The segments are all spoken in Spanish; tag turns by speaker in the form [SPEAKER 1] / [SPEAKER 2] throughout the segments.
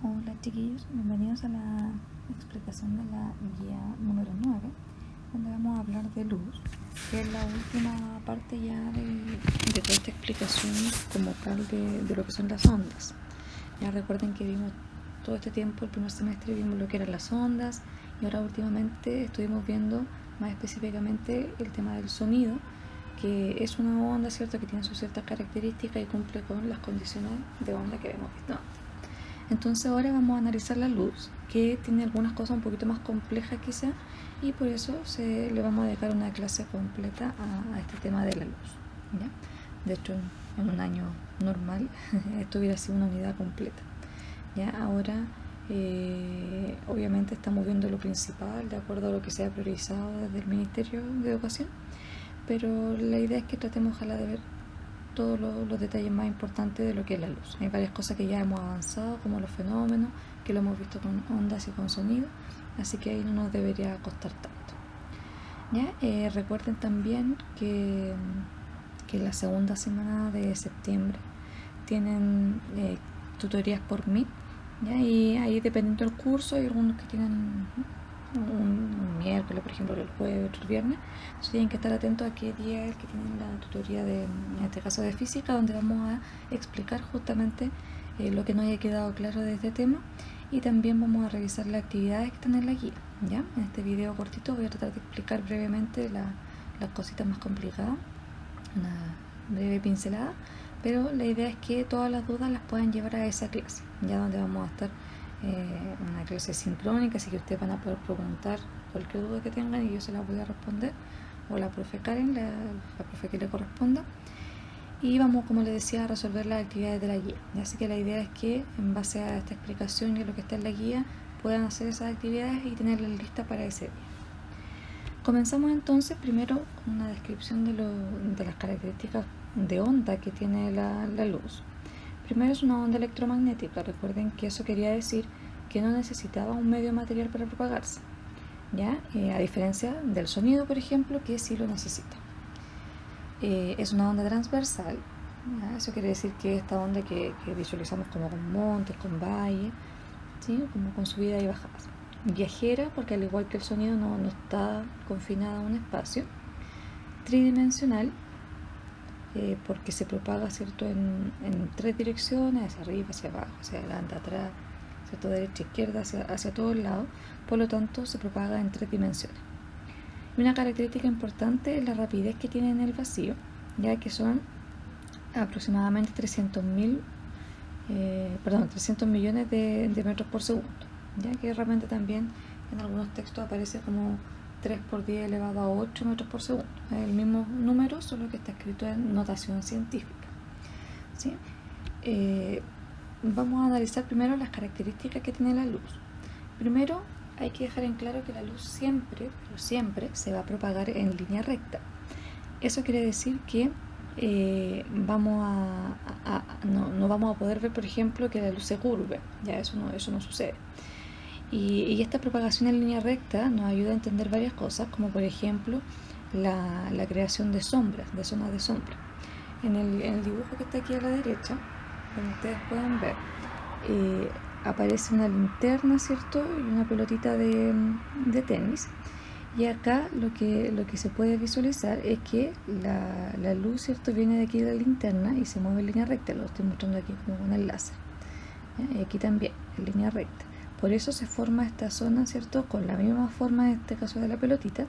[SPEAKER 1] Hola chiquillos, bienvenidos a la explicación de la guía número 9, donde vamos a hablar de luz, que es la última parte ya de toda esta explicación como tal de lo que son las ondas. Ya recuerden que vimos todo este tiempo, el primer semestre vimos lo que eran las ondas, y ahora últimamente estuvimos viendo más específicamente el tema del sonido, que es una onda, ¿cierto?, que tiene sus ciertas características y cumple con las condiciones de onda que hemos visto antes. Entonces ahora vamos a analizar la luz, que tiene algunas cosas un poquito más complejas quizá, y por eso le vamos a dedicar una clase completa a este tema de la luz, ¿ya? De hecho, en un año normal esto hubiera sido una unidad completa, ¿ya? Ahora obviamente estamos viendo lo principal de acuerdo a lo que se ha priorizado desde el Ministerio de Educación, pero la idea es que tratemos ojalá de ver todos los detalles más importantes de lo que es la luz. Hay varias cosas que ya hemos avanzado, como los fenómenos, que lo hemos visto con ondas y con sonido, así que ahí no nos debería costar tanto. ¿Ya? Recuerden también que la segunda semana de septiembre tienen tutorías por Meet, ¿ya? Y ahí dependiendo del curso hay algunos que tienen un miércoles, por ejemplo, el jueves, otro el viernes. Entonces tienen que estar atentos a qué día es que tienen la tutoría en este caso de física, donde vamos a explicar justamente lo que no haya quedado claro de este tema, y también vamos a revisar las actividades que están en la guía, ¿ya? En este video cortito voy a tratar de explicar brevemente las cositas más complicadas, una breve pincelada, pero la idea es que todas las dudas las puedan llevar a esa clase, ya donde vamos a estar una clase sincrónica, así que ustedes van a poder preguntar cualquier duda que tengan y yo se la voy a responder, o la profe Karen, la profe que le corresponda, y vamos, como les decía, a resolver las actividades de la guía. Así que la idea es que en base a esta explicación y a lo que está en la guía puedan hacer esas actividades y tenerlas listas para ese día. Comenzamos entonces primero con una descripción de las características de onda que tiene la luz. Primero es una onda electromagnética. Recuerden que eso quería decir que no necesitaba un medio material para propagarse, ¿ya? A diferencia del sonido, por ejemplo, que sí lo necesita. Es una onda transversal, ¿ya? Eso quiere decir que esta onda que visualizamos como con montes, con valles, ¿sí?, como con subidas y bajadas. Viajera, porque al igual que el sonido no está confinada a un espacio. Tridimensional, porque se propaga, ¿cierto?, en tres direcciones, hacia arriba, hacia abajo, hacia adelante, atrás, ¿cierto?, derecha, izquierda, hacia todos lados. Por lo tanto, se propaga en tres dimensiones. Y una característica importante es la rapidez que tiene en el vacío, ya que son aproximadamente 300 millones de metros por segundo, ya que realmente también en algunos textos aparece como 3 por 10 elevado a 8 metros por segundo. Es el mismo número, solo que está escrito en notación científica, ¿sí? Vamos a analizar primero las características que tiene la luz. Primero hay que dejar en claro que la luz siempre, pero siempre, se va a propagar en línea recta. Eso quiere decir que no vamos a poder ver, por ejemplo, que la luz se curve. Ya eso no sucede. Y esta propagación en línea recta nos ayuda a entender varias cosas, como por ejemplo la creación de sombras, de zonas de sombra. En el dibujo que está aquí a la derecha, como ustedes pueden ver, aparece una linterna, ¿cierto?, y una pelotita de tenis. Y acá lo que se puede visualizar es que la luz, ¿cierto?, viene de aquí de la linterna y se mueve en línea recta. Lo estoy mostrando aquí como con el láser, ¿ya? Y aquí también, en línea recta. Por eso se forma esta zona, ¿cierto?, con la misma forma, en este caso de la pelotita,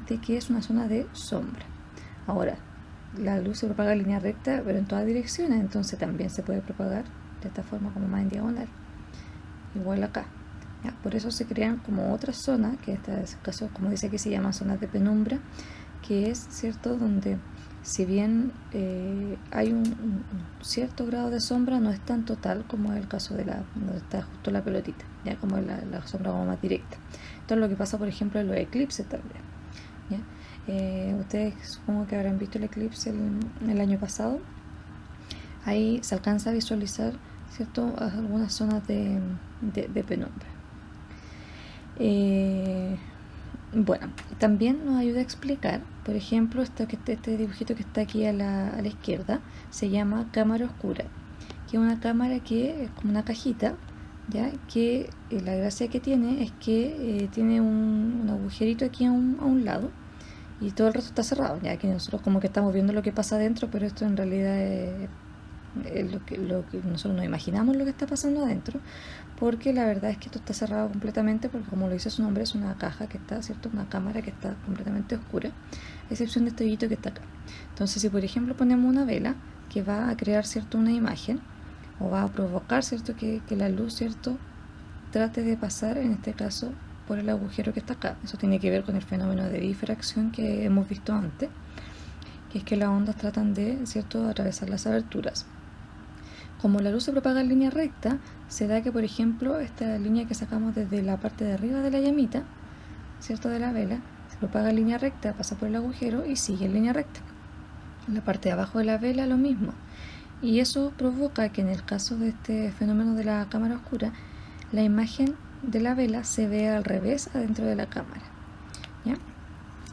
[SPEAKER 1] de que es una zona de sombra. Ahora, la luz se propaga en línea recta, pero en todas direcciones, entonces también se puede propagar de esta forma como más en diagonal. Igual acá. ¿Ya? Por eso se crean como otras zonas, que en este caso, como dice aquí, se llaman zonas de penumbra, que es, ¿cierto?, donde si bien hay un cierto grado de sombra, no es tan total como es el caso de donde está justo la pelotita, ya como es la sombra más directa. Esto es lo que pasa, por ejemplo, en los eclipses también, ¿ya? Ustedes supongo que habrán visto el eclipse el año pasado. Ahí se alcanza a visualizar, ¿cierto?, algunas zonas de penumbra. Bueno, también nos ayuda a explicar, por ejemplo, este dibujito que está aquí a la izquierda se llama cámara oscura, que es una cámara que es como una cajita ya que la gracia que tiene es que tiene un agujerito aquí a un lado y todo el resto está cerrado, ya que nosotros como que estamos viendo lo que pasa adentro, pero esto en realidad es lo que nosotros nos imaginamos lo que está pasando adentro, porque la verdad es que esto está cerrado completamente, porque como lo dice su nombre, es una caja que está, ¿cierto? Una cámara que está completamente oscura, a excepción de este hoyito que está acá. Entonces, si por ejemplo ponemos una vela que va a crear, ¿cierto?, una imagen, o va a provocar, ¿cierto?, que la luz, ¿cierto?, trate de pasar, en este caso, por el agujero que está acá. Eso tiene que ver con el fenómeno de difracción que hemos visto antes, que es que las ondas tratan de, ¿cierto?, atravesar las aberturas. Como la luz se propaga en línea recta, se da que, por ejemplo, esta línea que sacamos desde la parte de arriba de la llamita, ¿cierto?, de la vela, se propaga en línea recta, pasa por el agujero y sigue en línea recta. En la parte de abajo de la vela lo mismo. Y eso provoca que en el caso de este fenómeno de la cámara oscura, la imagen de la vela se vea al revés adentro de la cámara, ¿ya?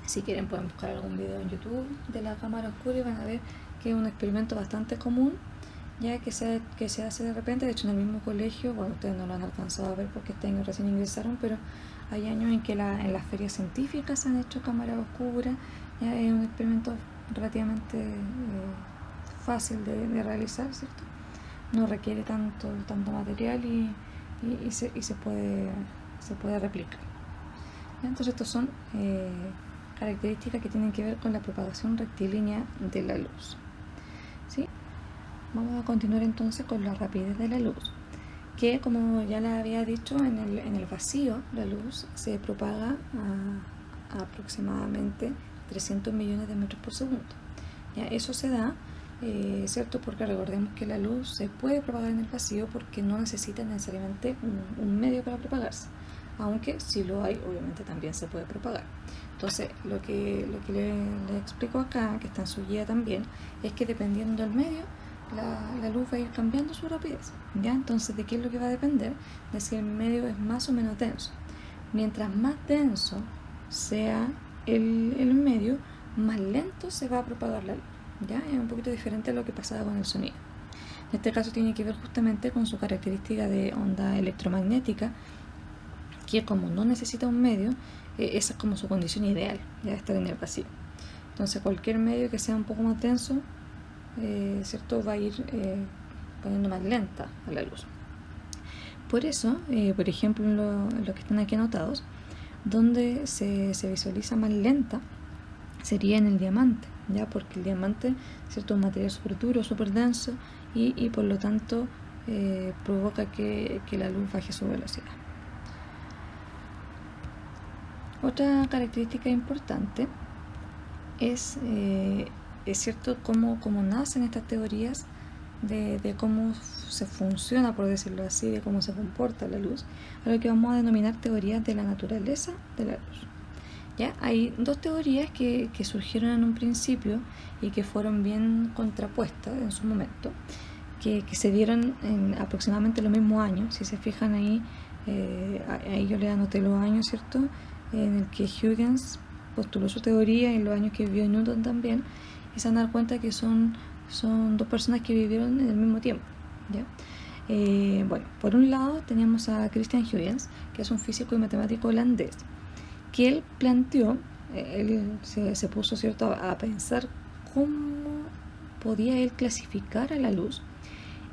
[SPEAKER 1] Si quieren pueden buscar algún video en YouTube de la cámara oscura y van a ver que es un experimento bastante común, ya que se hace de repente. De hecho, en el mismo colegio, bueno, ustedes no lo han alcanzado a ver porque este año recién ingresaron, pero hay años en que en las ferias científicas se han hecho cámaras oscuras. Ya es un experimento relativamente fácil de realizar, ¿cierto? No requiere tanto material y se puede replicar. Entonces, estos son características que tienen que ver con la propagación rectilínea de la luz, ¿sí? Vamos a continuar entonces con la rapidez de la luz, que como ya les había dicho, en el vacío la luz se propaga a aproximadamente 300 millones de metros por segundo. ¿Ya? Eso se da, ¿cierto? Porque recordemos que la luz se puede propagar en el vacío porque no necesita necesariamente un medio para propagarse, aunque si lo hay, obviamente también se puede propagar. Entonces, lo que le explico acá, que está en su guía también, es que dependiendo del medio, la luz va a ir cambiando su rapidez, ¿ya? Entonces, ¿de qué es lo que va a depender? De si el medio es más o menos denso. Mientras más denso sea el medio, más lento se va a propagar la luz, ¿ya? Es un poquito diferente a lo que pasaba con el sonido. En este caso tiene que ver justamente con su característica de onda electromagnética, que como no necesita un medio, esa es como su condición ideal, ya, estar en el vacío. Entonces, cualquier medio que sea un poco más denso, ¿cierto?, va a ir poniendo más lenta a la luz. Por eso, por ejemplo, en lo que están aquí anotados, donde se visualiza más lenta sería en el diamante, ¿ya? Porque el diamante, ¿cierto?, es un material súper duro, súper denso y por lo tanto provoca que la luz baje su velocidad. Otra característica importante es cierto cómo nacen estas teorías de cómo se funciona, por decirlo así, de cómo se comporta la luz, a lo que vamos a denominar teorías de la naturaleza de la luz. ¿Ya? Hay dos teorías que surgieron en un principio y que fueron bien contrapuestas en su momento, que se dieron en aproximadamente los mismos años. Si se fijan ahí, ahí yo les anoté los años, ¿cierto?, en el que Huygens postuló su teoría y los años que vivió Newton también, y se van a dar cuenta que son dos personas que vivieron en el mismo tiempo, ¿ya? Bueno, por un lado teníamos a Christian Huygens, que es un físico y matemático holandés, que él planteó, él se puso, ¿cierto?, a pensar cómo podía él clasificar a la luz,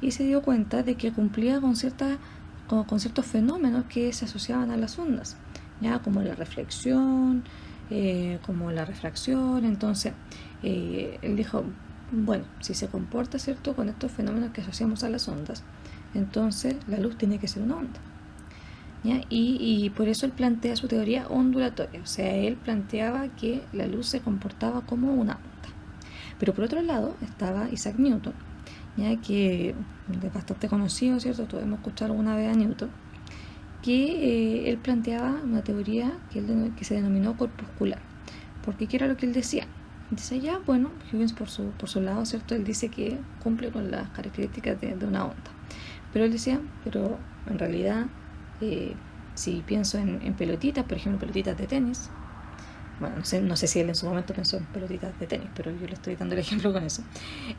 [SPEAKER 1] y se dio cuenta de que cumplía con ciertos fenómenos que se asociaban a las ondas, ya, como la reflexión, como la refracción. Entonces él dijo, bueno, si se comporta, ¿cierto?, con estos fenómenos que asociamos a las ondas, entonces la luz tiene que ser una onda, ¿ya? Y por eso él plantea su teoría ondulatoria, o sea, él planteaba que la luz se comportaba como una onda. Pero por otro lado estaba Isaac Newton, ¿ya?, que es bastante conocido, ¿cierto?, todos hemos escuchado alguna vez a Newton, que él planteaba una teoría que se denominó corpuscular. Porque ¿qué era lo que él decía? Dice, ya, bueno, Huygens por su lado, ¿cierto?, él dice que cumple con las características de una onda. Pero él decía, pero en realidad, si pienso en pelotitas, por ejemplo, pelotitas de tenis, bueno, no sé si él en su momento pensó en pelotitas de tenis, pero yo le estoy dando el ejemplo con eso,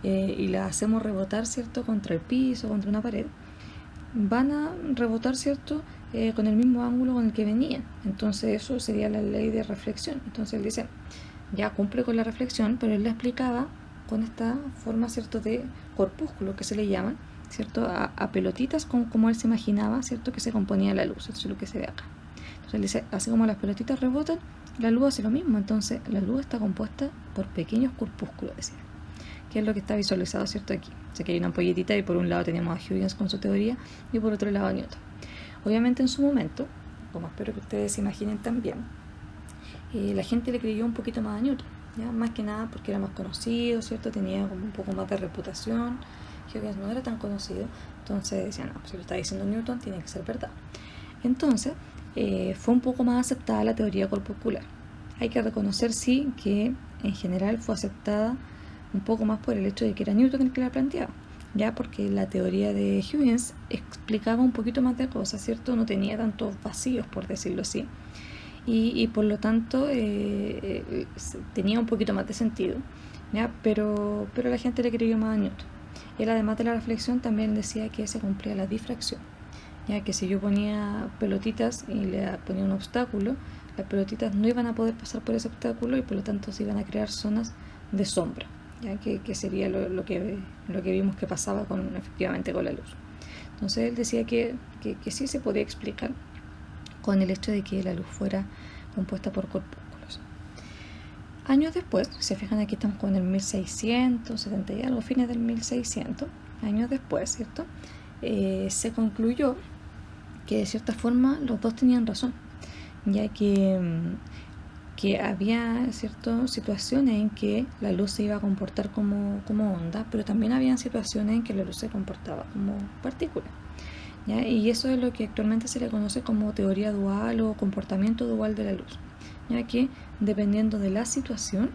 [SPEAKER 1] y las hacemos rebotar, ¿cierto?, contra el piso, contra una pared, van a rebotar, ¿cierto? Con el mismo ángulo con el que venían. Entonces eso sería la ley de reflexión. Entonces él dice, ya cumple con la reflexión, pero él la explicaba con esta forma, ¿cierto?, de corpúsculo que se le llama, ¿cierto?, a pelotitas como él se imaginaba, ¿cierto?, que se componía la luz. Eso es lo que se ve acá. Entonces él dice, así como las pelotitas rebotan, la luz hace lo mismo. Entonces la luz está compuesta por pequeños corpúsculos, decía, que es lo que está visualizado, ¿cierto?, aquí. O sea que hay una ampolletita y por un lado tenemos a Huygens con su teoría y por otro lado a Newton. Obviamente en su momento, como espero que ustedes se imaginen también, la gente le creyó un poquito más a Newton, ¿ya? Más que nada porque era más conocido, ¿cierto? Tenía como un poco más de reputación. Huygens no era tan conocido, entonces decían, no, si lo está diciendo Newton tiene que ser verdad. Entonces fue un poco más aceptada la teoría corpuscular. Hay que reconocer, sí, que en general fue aceptada un poco más por el hecho de que era Newton el que la planteaba, ya, porque la teoría de Huygens explicaba un poquito más de cosas, ¿cierto? No tenía tantos vacíos, por decirlo así, y por lo tanto tenía un poquito más de sentido, ¿ya? Pero la gente le creyó más a Newton. Él, además de la reflexión, también decía que se cumplía la difracción, ya que si yo ponía pelotitas y le ponía un obstáculo, las pelotitas no iban a poder pasar por ese obstáculo y por lo tanto se iban a crear zonas de sombra, ya que sería lo que vimos que pasaba efectivamente con la luz. Entonces él decía que sí se podía explicar con el hecho de que la luz fuera compuesta por corpúsculos. Años después, se fijan aquí estamos con el 1670 y algo, fines del 1600, años después, ¿cierto? Se concluyó que de cierta forma los dos tenían razón, ya que había ciertas situaciones en que la luz se iba a comportar como onda, pero también había situaciones en que la luz se comportaba como partícula, ¿ya? Y eso es lo que actualmente se le conoce como teoría dual o comportamiento dual de la luz, ya que dependiendo de la situación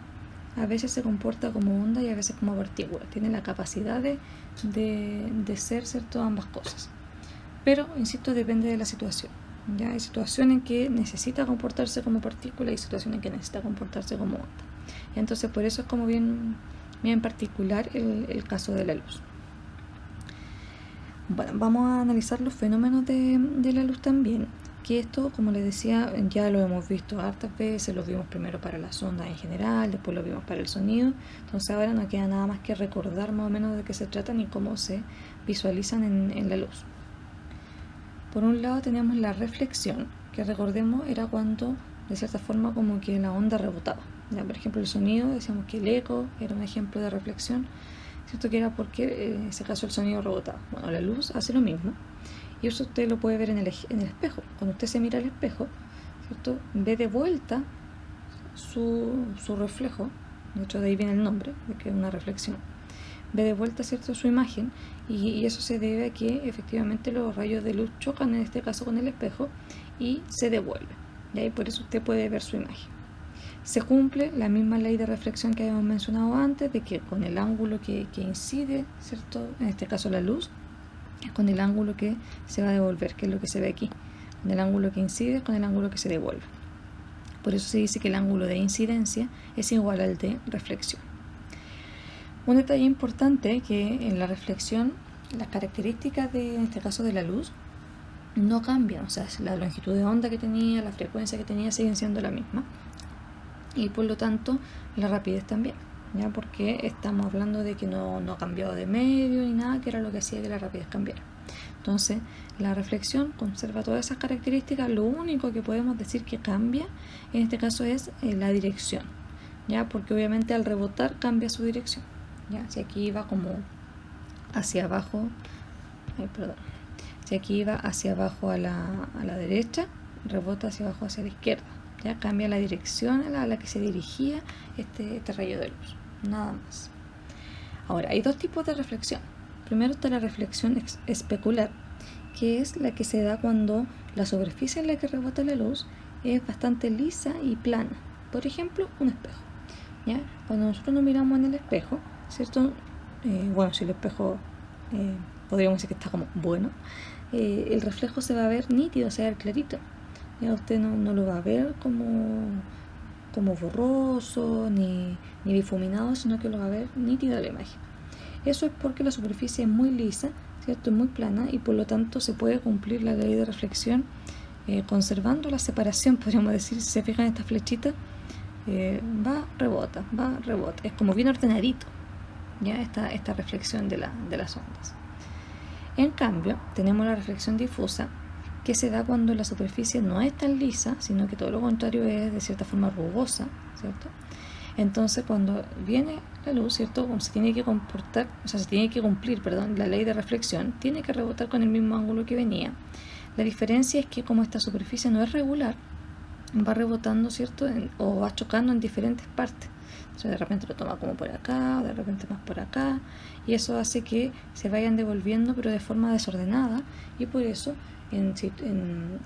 [SPEAKER 1] a veces se comporta como onda y a veces como partícula. Tiene la capacidad de ser, ¿cierto?, ambas cosas. Pero, insisto, depende de la situación. ¿Ya? Hay situaciones en que necesita comportarse como partícula y situaciones en que necesita comportarse como onda. Entonces, por eso es como bien particular el caso de la luz. Bueno, vamos a analizar los fenómenos de la luz también, que esto, como les decía, ya lo hemos visto hartas veces. Lo vimos primero para las ondas en general, después lo vimos para el sonido. Entonces ahora no queda nada más que recordar más o menos de qué se tratan y cómo se visualizan en la luz. Por un lado tenemos la reflexión, que recordemos era cuando de cierta forma como que la onda rebotaba, ¿ya? Por ejemplo, el sonido, decíamos que el eco era un ejemplo de reflexión, ¿cierto?, que era porque en ese caso el sonido rebotaba. Bueno, la luz hace lo mismo, y eso usted lo puede ver en el espejo. Cuando usted se mira al espejo, ¿cierto?, ve de vuelta su reflejo. De hecho, de ahí viene el nombre, de que es una reflexión. Ve de vuelta, ¿cierto?, su imagen, y eso se debe a que efectivamente los rayos de luz chocan, en este caso con el espejo, y se devuelven, y por eso usted puede ver su imagen. Se cumple la misma ley de reflexión que habíamos mencionado antes, de que con el ángulo que incide, ¿cierto?, en este caso la luz, es con el ángulo que se va a devolver, que es lo que se ve aquí, con el ángulo que incide con el ángulo que se devuelve. Por eso se dice que el ángulo de incidencia es igual al de reflexión. Un detalle importante que en la reflexión las características en este caso de la luz no cambian, o sea, la longitud de onda que tenía, la frecuencia que tenía siguen siendo la misma, y por lo tanto la rapidez también, ¿ya? Porque estamos hablando de que no ha cambiado de medio ni nada, que era lo que hacía que la rapidez cambiara. Entonces la reflexión conserva todas esas características. Lo único que podemos decir que cambia en este caso es la dirección, ¿ya? Porque obviamente al rebotar cambia su dirección, ¿ya? Si aquí iba como hacia abajo, si aquí iba hacia abajo a la derecha, rebota hacia abajo hacia la izquierda, ¿ya? Cambia la dirección a la que se dirigía este rayo de luz, nada más. Ahora, hay dos tipos de reflexión. Primero está la reflexión especular, que es la que se da cuando la superficie en la que rebota la luz es bastante lisa y plana. Por ejemplo, un espejo, ¿ya? Cuando nosotros nos miramos en el espejo, ¿cierto? Bueno, si el espejo podríamos decir que está como bueno, el reflejo se va a ver nítido, se va a ver clarito. Ya usted no lo va a ver como borroso ni difuminado, sino que lo va a ver nítido la imagen. Eso es porque la superficie es muy lisa, ¿cierto? Muy plana, y por lo tanto se puede cumplir la ley de reflexión conservando la separación, podríamos decir. Si se fijan, esta flechita va, rebota, es como bien ordenadito, ¿ya? Esta reflexión de las ondas. En cambio, tenemos la reflexión difusa, que se da cuando la superficie no es tan lisa, sino que todo lo contrario, es de cierta forma rugosa, ¿cierto? Entonces, cuando viene la luz, ¿cierto? Como se tiene que comportar, o sea, se tiene que cumplir, perdón, la ley de reflexión, tiene que rebotar con el mismo ángulo que venía. La diferencia es que como esta superficie no es regular, va rebotando, ¿cierto? O va chocando en diferentes partes. Entonces, de repente lo toma como por acá, o de repente más por acá, y eso hace que se vayan devolviendo, pero de forma desordenada, y por eso en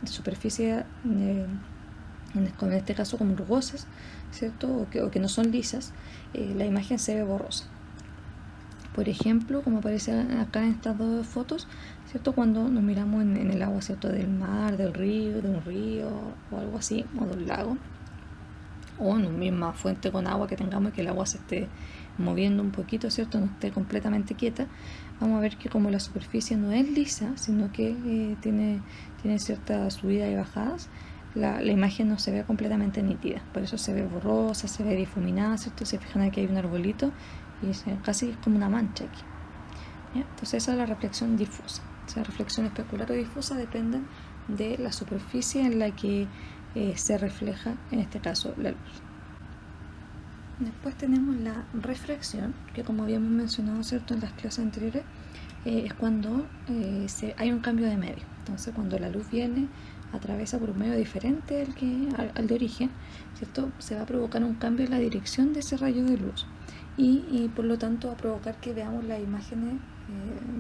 [SPEAKER 1] superficie, en este caso como rugosas, ¿cierto? O que no son lisas, la imagen se ve borrosa. Por ejemplo, como aparece acá en estas dos fotos, ¿cierto? Cuando nos miramos en el agua, ¿cierto? Del mar, del río, de un río o algo así, o de un lago, o en una misma fuente con agua que tengamos y que el agua se esté moviendo un poquito, ¿cierto? No esté completamente quieta, vamos a ver que como la superficie no es lisa, sino que tiene ciertas subidas y bajadas, la imagen no se ve completamente nítida, por eso se ve borrosa, se ve difuminada, ¿cierto? Se fijan aquí hay un arbolito y casi es como una mancha aquí, ¿ya? Entonces esa es la reflexión difusa. O sea, reflexión especular o difusa dependen de la superficie en la que se refleja, en este caso, la luz. Después tenemos la refracción, que como habíamos mencionado, ¿cierto?, en las clases anteriores, es cuando hay un cambio de medio. Entonces, cuando la luz viene, atraviesa por un medio diferente al de origen, ¿cierto?, se va a provocar un cambio en la dirección de ese rayo de luz y por lo tanto va a provocar que veamos las imágenes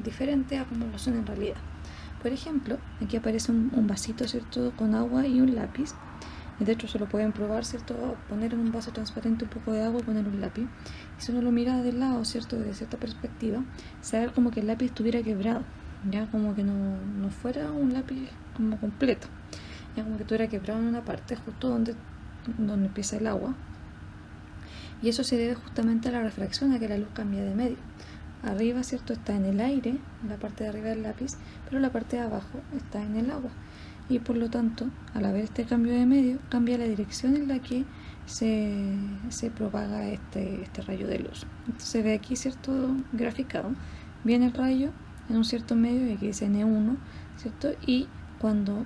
[SPEAKER 1] diferentes a como lo son en realidad. Por ejemplo, aquí aparece un vasito, ¿cierto?, con agua y un lápiz. De hecho, se lo pueden probar, ¿cierto?, poner en un vaso transparente un poco de agua y poner un lápiz. Y si uno lo mira del lado, ¿cierto?, desde cierta perspectiva, se ve como que el lápiz estuviera quebrado, ya como que no fuera un lápiz como completo, ya como que estuviera quebrado en una parte, justo donde empieza el agua. Y eso se debe justamente a la refracción, a que la luz cambia de medio. Arriba, ¿cierto?, está en el aire, en la parte de arriba del lápiz, pero la parte de abajo está en el agua. Y por lo tanto, al haber este cambio de medio, cambia la dirección en la que se propaga este rayo de luz. Entonces se ve aquí, ¿cierto?, graficado. Viene el rayo en un cierto medio, y aquí dice N1, ¿cierto? Y cuando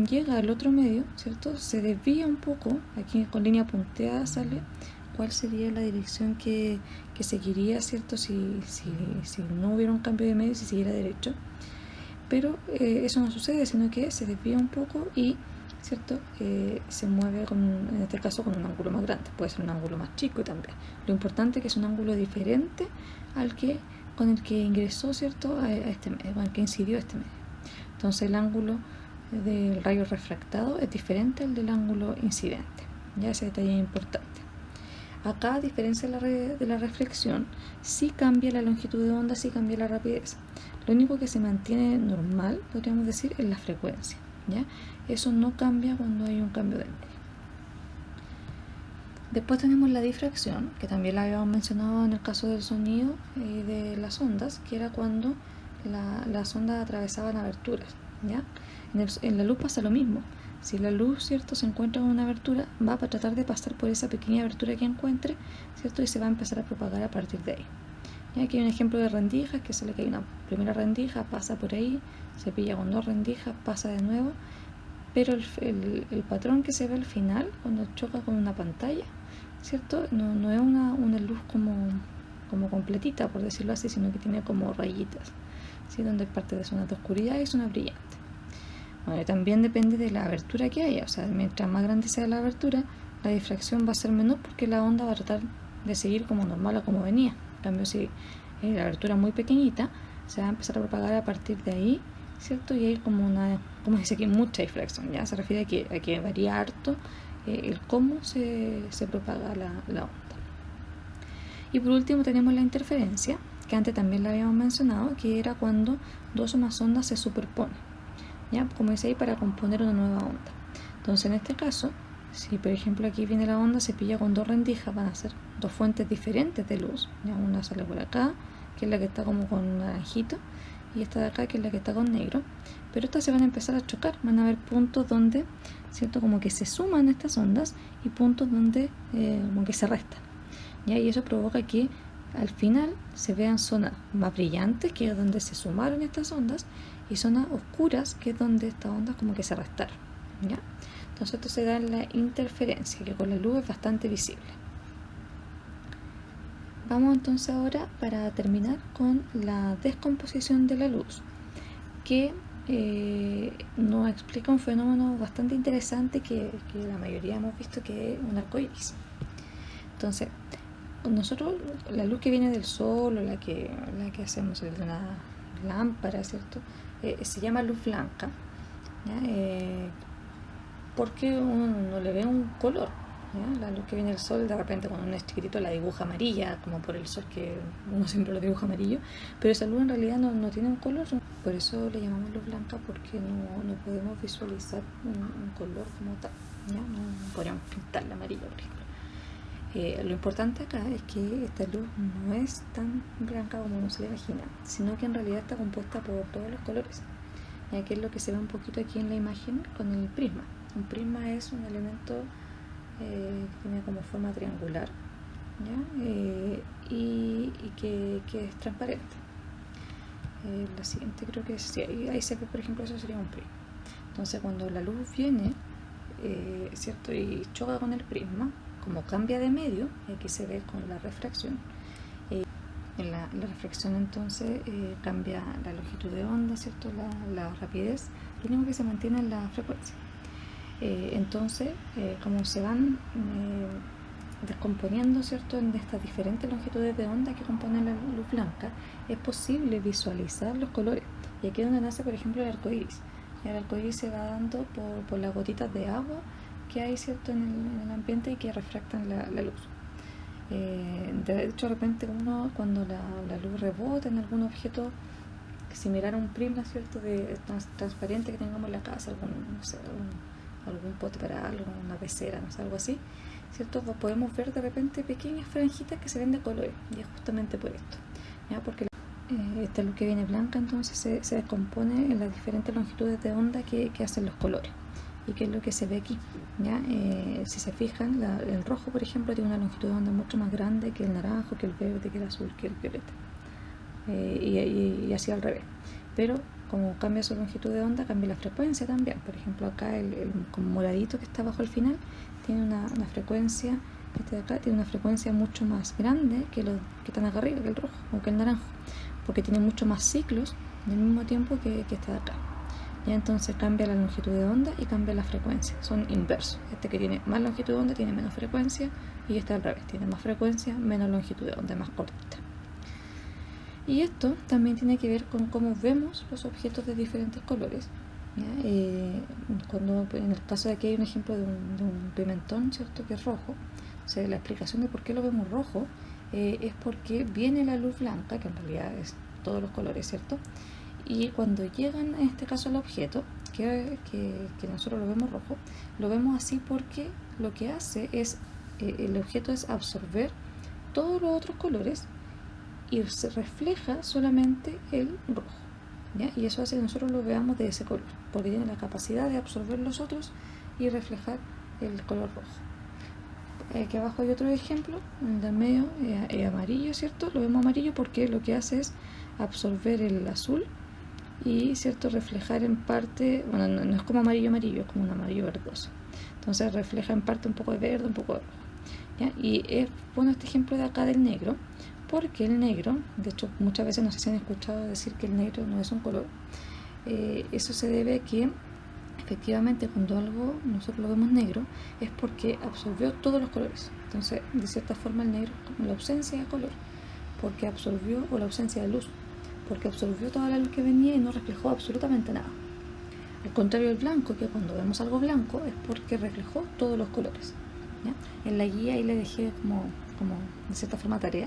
[SPEAKER 1] llega al otro medio, ¿cierto?, se desvía un poco, aquí con línea punteada sale cuál sería la dirección que seguiría, ¿cierto?, si no hubiera un cambio de medio, si siguiera derecho. Pero eso no sucede, sino que se desvía un poco y, ¿cierto?, se mueve en este caso con un ángulo más grande. Puede ser un ángulo más chico también. Lo importante es que es un ángulo diferente con el que ingresó, ¿cierto?, a este medio, con el que incidió este medio. Entonces el ángulo del rayo refractado es diferente al del ángulo incidente. Ya ese detalle es importante. Acá, a diferencia de la reflexión, sí cambia la longitud de onda, sí cambia la rapidez. Lo único que se mantiene normal, podríamos decir, es la frecuencia, ¿ya? Eso no cambia cuando hay un cambio de medio. Después tenemos la difracción, que también la habíamos mencionado en el caso del sonido y de las ondas, que era cuando las ondas atravesaban aberturas, ¿ya? En la luz pasa lo mismo. Si la luz, ¿cierto?, se encuentra en una abertura, va a tratar de pasar por esa pequeña abertura que encuentre, ¿cierto?, y se va a empezar a propagar a partir de ahí. Y aquí hay un ejemplo de rendijas, que sale que hay una primera rendija, pasa por ahí, se pilla con dos rendijas, pasa de nuevo, pero el patrón que se ve al final, cuando choca con una pantalla, ¿cierto?, no es una luz como completita, por decirlo así, sino que tiene como rayitas, ¿sí?, donde hay parte de zonas de oscuridad y zonas brillantes. Bueno, también depende de la abertura que haya, o sea, mientras más grande sea la abertura, la difracción va a ser menor porque la onda va a tratar de seguir como normal o como venía. En cambio, si la abertura es muy pequeñita, se va a empezar a propagar a partir de ahí, ¿cierto? Y hay como dice aquí, mucha difracción, ya se refiere a que varía harto el cómo se propaga la onda. Y por último tenemos la interferencia, que antes también la habíamos mencionado, que era cuando dos o más ondas se superponen, ¿ya? Como dice ahí, para componer una nueva onda. Entonces en este caso, si por ejemplo aquí viene la onda, se pilla con dos rendijas, van a ser dos fuentes diferentes de luz, ¿ya? Una sale por acá, que es la que está como con un naranjito, y esta de acá que es la que está con negro, pero estas se van a empezar a chocar, van a haber puntos donde, ¿cierto? Como que se suman estas ondas y puntos donde como que se restan, ¿ya? Y eso provoca que al final se vean zonas más brillantes, que es donde se sumaron estas ondas, y zonas oscuras, que es donde estas ondas como que se restaron, ¿ya? Entonces esto se da en la interferencia, que con la luz es bastante visible. Vamos entonces ahora para terminar con la descomposición de la luz, que nos explica un fenómeno bastante interesante que la mayoría hemos visto, que es un arco iris. Entonces, nosotros la luz que viene del sol o la que hacemos de una lámpara, ¿cierto? Se llama luz blanca, ¿ya? Porque uno no le ve un color, ¿ya? La luz que viene del sol, de repente cuando uno es chiquitito la dibuja amarilla, como por el sol, que uno siempre lo dibuja amarillo, pero esa luz en realidad no tiene un color. Por eso le llamamos luz blanca, porque no podemos visualizar un color como tal, ¿ya? No podríamos pintarla amarilla, por ejemplo. Lo importante acá es que esta luz no es tan blanca como uno se la imagina, sino que en realidad está compuesta por todos los colores, ya que es lo que se ve un poquito aquí en la imagen con el prisma. Un prisma es un elemento que tiene como forma triangular, ¿ya? Y que es transparente. La siguiente creo que sí, ahí se ve, por ejemplo, eso sería un prisma. Entonces cuando la luz viene, ¿cierto? Y choca con el prisma, como cambia de medio, aquí se ve con la refracción. En la refracción entonces cambia la longitud de onda, ¿cierto? La rapidez, lo único que se mantiene es la frecuencia. Entonces, como se van descomponiendo, ¿cierto?, en estas diferentes longitudes de onda que componen la luz blanca, es posible visualizar los colores. Y aquí es donde nace, por ejemplo, el arco iris. El arco iris se va dando por las gotitas de agua que hay, ¿cierto?, en el ambiente, y que refractan la luz. De hecho, de repente uno, cuando la luz rebota en algún objeto similar a un prisma, ¿cierto?, de transparente que tengamos en la casa, algún pote para algo, una pecera, no sé, algo así, ¿cierto? Podemos ver de repente pequeñas franjitas que se ven de colores, y es justamente por esto, ¿ya? Porque esta luz que viene blanca entonces se descompone en las diferentes longitudes de onda que hacen los colores, y que es lo que se ve aquí, ¿ya? Si se fijan, el rojo, por ejemplo, tiene una longitud de onda mucho más grande que el naranjo, que el verde, que el azul, que el violeta, y así al revés. Pero como cambia su longitud de onda, cambia la frecuencia también. Por ejemplo, acá el como moradito que está abajo al final tiene una frecuencia, este de acá tiene una frecuencia mucho más grande que los que están acá arriba, que el rojo o que el naranjo, porque tiene mucho más ciclos al mismo tiempo que este de acá. Ya entonces cambia la longitud de onda y cambia la frecuencia, son inversos. Este que tiene más longitud de onda tiene menos frecuencia, y este al revés, tiene más frecuencia, menos longitud de onda, más cortita. Y esto también tiene que ver con cómo vemos los objetos de diferentes colores, ¿ya? Cuando en el caso de aquí hay un ejemplo de un pimentón, ¿cierto?, que es rojo. O sea, la explicación de por qué lo vemos rojo es porque viene la luz blanca, que en realidad es todos los colores, ¿cierto? Y cuando llegan, en este caso, al objeto, que nosotros lo vemos rojo, lo vemos así porque lo que hace es, el objeto es absorber todos los otros colores y se refleja solamente el rojo, ¿ya? Y eso hace que nosotros lo veamos de ese color, porque tiene la capacidad de absorber los otros y reflejar el color rojo. Aquí abajo hay otro ejemplo, en el medio amarillo, ¿cierto? Lo vemos amarillo porque lo que hace es absorber el azul y, ¿cierto?, reflejar en parte, bueno, no es como amarillo amarillo, es como un amarillo verdoso. Entonces refleja en parte un poco de verde, un poco de rojo, ¿ya? Y es bueno este ejemplo de acá del negro, porque el negro, de hecho muchas veces no sé si han escuchado decir que el negro no es un color. Eso se debe a que efectivamente cuando algo nosotros lo vemos negro es porque absorbió todos los colores. Entonces, de cierta forma, el negro es como la ausencia de color, porque absorbió, o la ausencia de luz, porque absorbió toda la luz que venía y no reflejó absolutamente nada. Al contrario del blanco, que cuando vemos algo blanco es porque reflejó todos los colores, ¿ya? En la guía ahí le dejé como de cierta forma tarea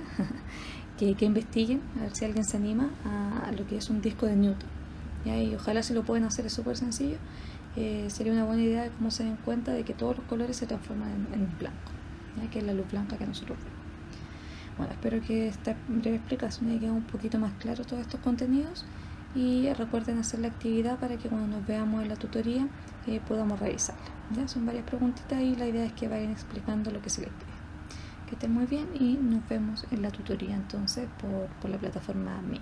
[SPEAKER 1] que investiguen, a ver si alguien se anima a lo que es un disco de Newton, ¿ya? Y ojalá si lo pueden hacer, es súper sencillo. Sería una buena idea de cómo se den cuenta de que todos los colores se transforman en blanco, ¿ya? Que es la luz blanca que nosotros vemos. Bueno, espero que esta breve explicación haya quedado un poquito más claro todos estos contenidos, y recuerden hacer la actividad para que cuando nos veamos en la tutoría podamos revisarla. ¿Ya? Son varias preguntitas y la idea es que vayan explicando lo que se les pide. Que estén muy bien y nos vemos en la tutoría entonces por la plataforma Meet.